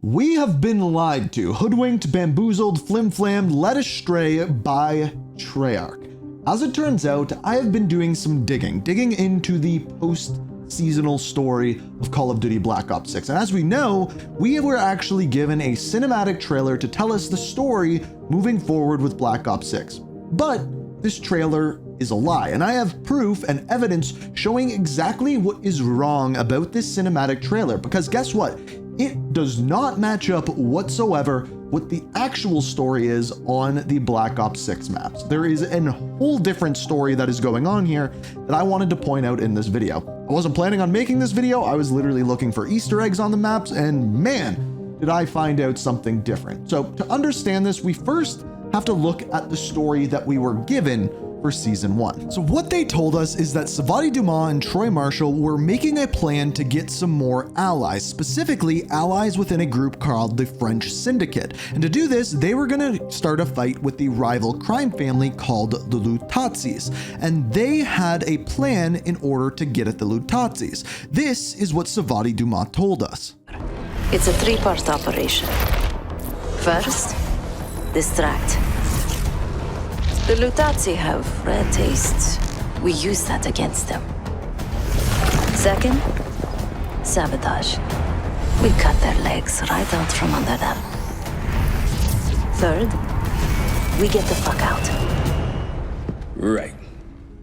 We have been lied to, hoodwinked, bamboozled, flim-flammed, led astray by Treyarch. As it turns out, I have been doing some digging into the post-seasonal story of Call of Duty Black Ops 6. And as we know, we were actually given a cinematic trailer to tell us the story moving forward with Black Ops 6. But this trailer is a lie, and I have proof and evidence showing exactly what is wrong about this cinematic trailer, because guess what? It does not match up whatsoever what the actual story is on the Black Ops 6 maps. There is a whole different story that is going on here that I wanted to point out in this video. I wasn't planning on making this video. I was literally looking for Easter eggs on the maps, and man, did I find out something different. So to understand this, we first have to look at the story that we were given for Season 1. So what they told us is that Savati Dumas and Troy Marshall were making a plan to get some more allies, specifically allies within a group called the French Syndicate. And to do this, they were going to start a fight with the rival crime family called the Lutazis. And they had a plan in order to get at the Lutazis. This is what Savati Dumas told us. It's a three-part operation. First, distract. The Lutazzi have rare tastes. We use that against them. Second, sabotage. We cut their legs right out from under them. Third, we get the fuck out. Right.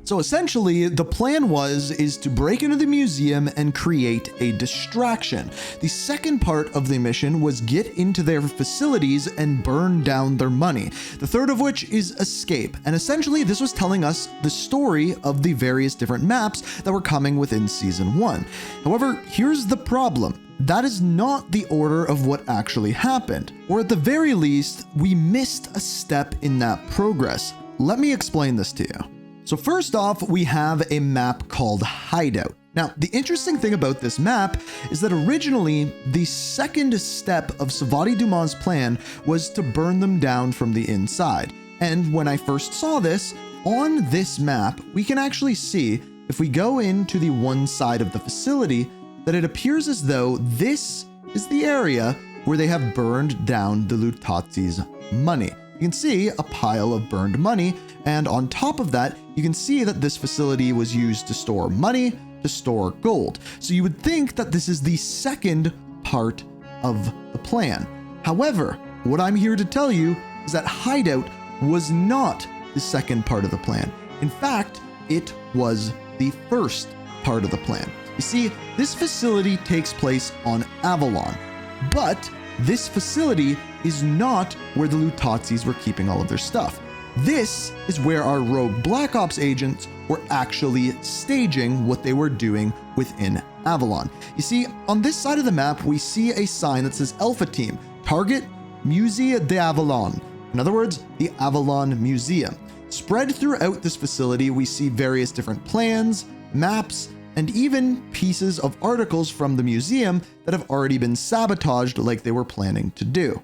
So essentially, the plan is to break into the museum and create a distraction. The second part of the mission was get into their facilities and burn down their money. The third of which is escape. And essentially, this was telling us the story of the various different maps that were coming within Season 1. However, here's the problem. That is not the order of what actually happened. Or at the very least, we missed a step in that progress. Let me explain this to you. So first off, we have a map called Hideout. Now, the interesting thing about this map is that originally, the second step of Savati Dumas' plan was to burn them down from the inside. And when I first saw this, on this map, we can actually see, if we go into the one side of the facility, that it appears as though this is the area where they have burned down the Lutazzi's money. You can see a pile of burned money, and on top of that, you can see that this facility was used to store money, to store gold. So you would think that this is the second part of the plan. However, what I'm here to tell you is that Hideout was not the second part of the plan. In fact, it was the first part of the plan. You see, this facility takes place on Avalon, but this facility is not where the Lutazzis were keeping all of their stuff. This is where our rogue Black Ops agents were actually staging what they were doing within Avalon. You see, on this side of the map, we see a sign that says Alpha Team, Target Musée d'Avalon. In other words, the Avalon Museum. Spread throughout this facility, we see various different plans, maps, and even pieces of articles from the museum that have already been sabotaged like they were planning to do.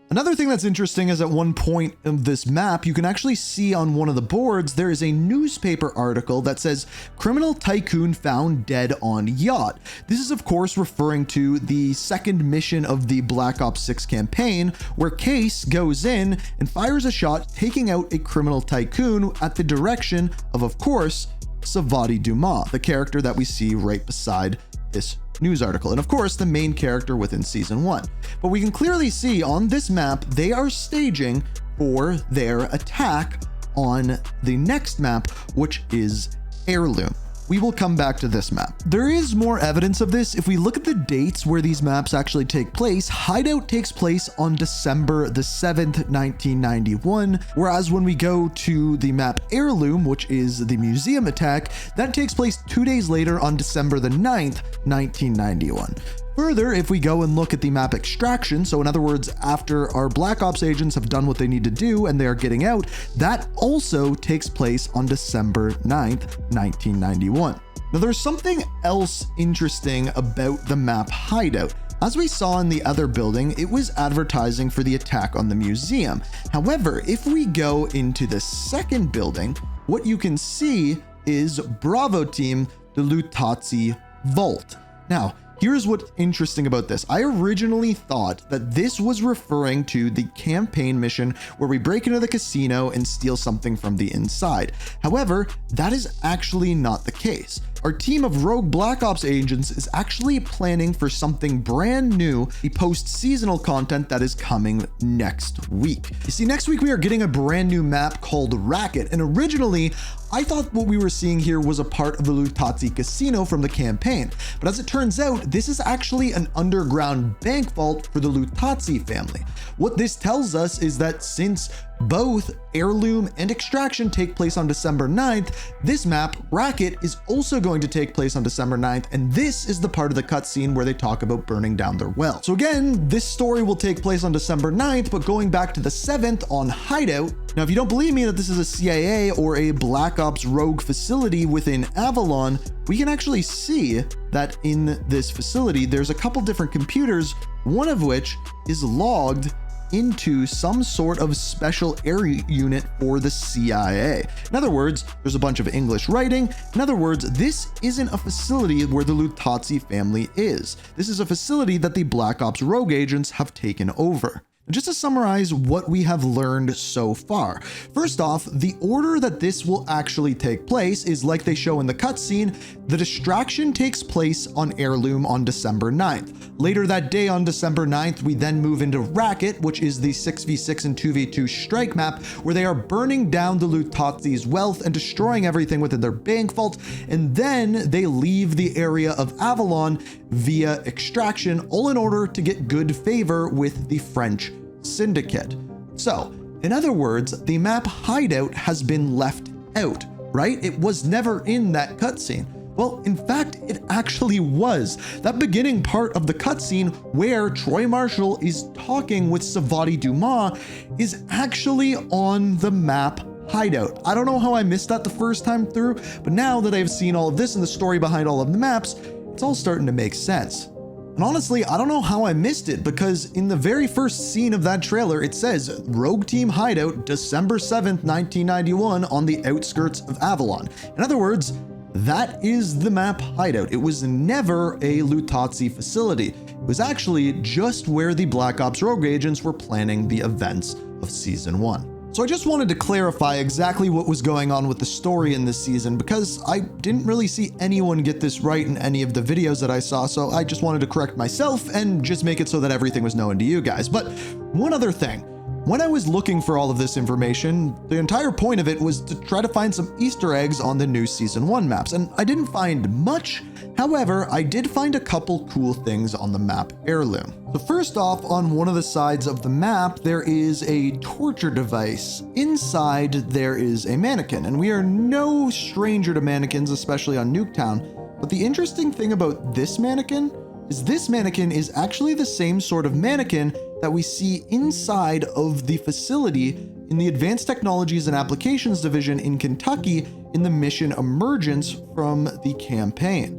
Another thing that's interesting is at one point of this map, you can actually see on one of the boards, there is a newspaper article that says, "Criminal Tycoon Found Dead on Yacht." This is of course referring to the second mission of the Black Ops 6 campaign, where Case goes in and fires a shot, taking out a criminal tycoon at the direction of course, Savati Dumas, the character that we see right beside this news article, and of course the main character within Season 1. But we can clearly see on this map they are staging for their attack on the next map, which is Heirloom. We will come back to this map. There is more evidence of this. If we look at the dates where these maps actually take place, Hideout takes place on December the 7th, 1991, whereas when we go to the map Heirloom, which is the museum attack, that takes place 2 days later on December the 9th, 1991. Further, if we go and look at the map Extraction, so in other words, after our Black Ops agents have done what they need to do and they are getting out, that also takes place on December 9th, 1991. Now there's something else interesting about the map Hideout. As we saw in the other building, it was advertising for the attack on the museum. However, if we go into the second building, what you can see is Bravo Team, the Lutazzi Vault. Now, Here's what's interesting about this. I originally thought that this was referring to the campaign mission where we break into the casino and steal something from the inside. However, that is actually not the case. Our team of rogue Black Ops agents is actually planning for something brand new, the post-seasonal content that is coming next week. You see, next week we are getting a brand new map called Racket, and originally I thought what we were seeing here was a part of the Lutazzi Casino from the campaign, but as it turns out, this is actually an underground bank vault for the Lutazzi family. What this tells us is that since both Heirloom and Extraction take place on December 9th, this map, Racket, is also going to take place on December 9th, and this is the part of the cutscene where they talk about burning down their well. So again, this story will take place on December 9th, but going back to the 7th on Hideout. Now, if you don't believe me that this is a CIA or a Black Ops rogue facility within Avalon, we can actually see that in this facility, there's a couple different computers, one of which is logged into some sort of special area unit for the CIA. In other words, there's a bunch of English writing. In other words, this isn't a facility where the Lutazzi family is. This is a facility that the Black Ops rogue agents have taken over. Just to summarize what we have learned so far. First off, the order that this will actually take place is like they show in the cutscene. The distraction takes place on Heirloom on December 9th. Later that day on December 9th, we then move into Racket, which is the 6v6 and 2v2 strike map, where they are burning down the Lutazzi's wealth and destroying everything within their bank vault, and then they leave the area of Avalon via Extraction, all in order to get good favor with the French Syndicate. So, in other words, the map Hideout has been left out, right? It was never in that cutscene. Well, in fact, it actually was. That beginning part of the cutscene where Troy Marshall is talking with Savati Dumas is actually on the map Hideout. I don't know how I missed that the first time through, but now that I've seen all of this and the story behind all of the maps, it's all starting to make sense. And honestly, I don't know how I missed it, because in the very first scene of that trailer, it says Rogue Team Hideout, December 7th, 1991 on the outskirts of Avalon. In other words, that is the map Hideout. It was never a Lutazzi facility. It was actually just where the Black Ops rogue agents were planning the events of Season 1. So I just wanted to clarify exactly what was going on with the story in this season, because I didn't really see anyone get this right in any of the videos that I saw, so I just wanted to correct myself and just make it so that everything was known to you guys. But one other thing. When I was looking for all of this information, the entire point of it was to try to find some Easter eggs on the new Season 1 maps, and I didn't find much. However, I did find a couple cool things on the map Heirloom. So first off, on one of the sides of the map, there is a torture device. Inside, there is a mannequin, and we are no stranger to mannequins, especially on Nuketown. But the interesting thing about this mannequin is actually the same sort of mannequin that we see inside of the facility in the Advanced Technologies and Applications Division in Kentucky in the mission Emergence from the campaign.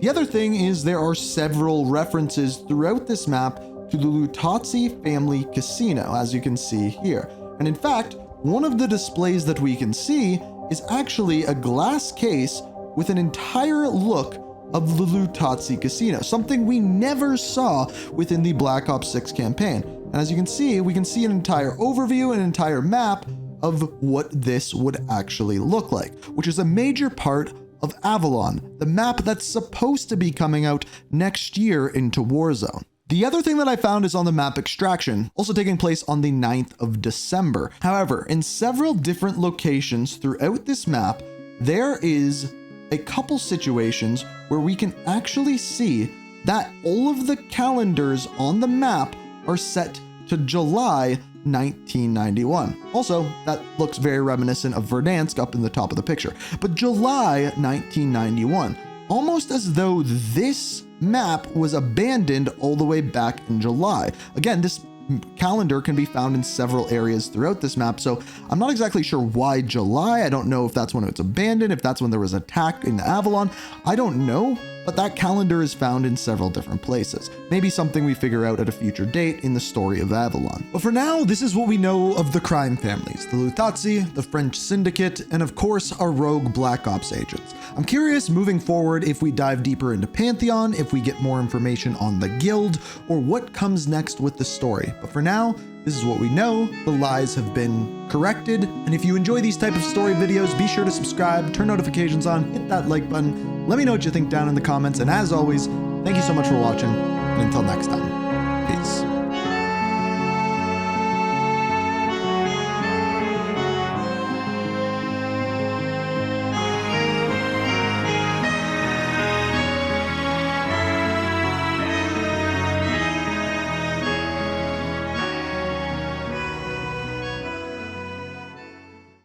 The other thing is there are several references throughout this map to the Lutazzi family casino, as you can see here. And in fact, one of the displays that we can see is actually a glass case with an entire look of the Lutazzi casino, something we never saw within the Black Ops 6 campaign. And as you can see, we can see an entire overview, an entire map of what this would actually look like, which is a major part of Avalon, the map that's supposed to be coming out next year into Warzone. The other thing that I found is on the map Extraction, also taking place on the 9th of December. However, in several different locations throughout this map, there is a couple situations where we can actually see that all of the calendars on the map are set to July 1991. Also, that looks very reminiscent of Verdansk up in the top of the picture. But July 1991, almost as though this map was abandoned all the way back in July. Again, this calendar can be found in several areas throughout this map, so I'm not exactly sure why July. I don't know if that's when it's abandoned, if that's when there was an attack in Avalon. I don't know. but that calendar is found in several different places. Maybe something we figure out at a future date in the story of Avalon. But for now, this is what we know of the crime families, the Lutazzi, the French Syndicate, and of course our rogue Black Ops agents. I'm curious moving forward if we dive deeper into Pantheon, if we get more information on the Guild, or what comes next with the story. But for now, this is what we know. The lies have been corrected. And if you enjoy these type of story videos, be sure to subscribe, turn notifications on, hit that like button. Let me know what you think down in the comments. And as always, thank you so much for watching, and until next time.